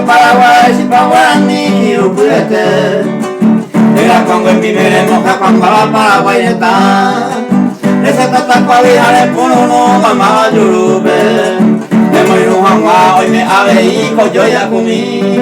Paraguay, si pa Guaraní, Upurete, era Congo en Pimere, Moja, Pambala, Paraguay, está. Esa tata cuavija de Puno, mamá, Yurube, de Moiru, Juanma, hoy me aveí, yo ya comí.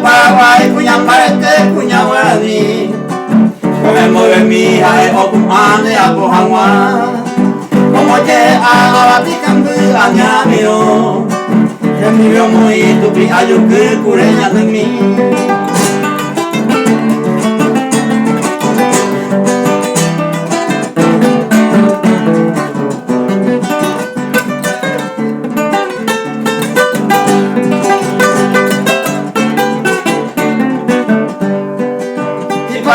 Paraguay, cuña Marete, cuña Guaraní, come mueve mi hija, Opumane, Apojanwa, como que a la picambu, añamio, ya mi vio muy tu pi ayuque, cureña de mí.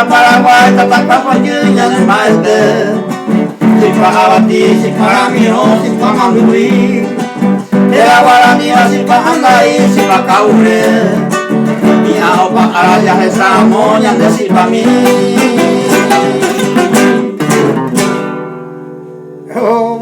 Paraguay, Tatapapayuya de Malte, si pa Abati, si pa Ramiro, si pa Manduri, era Guaraní, si pa Andaí, si pa Caure, mi aupa Araya, esa moña de si pa mí. Oh,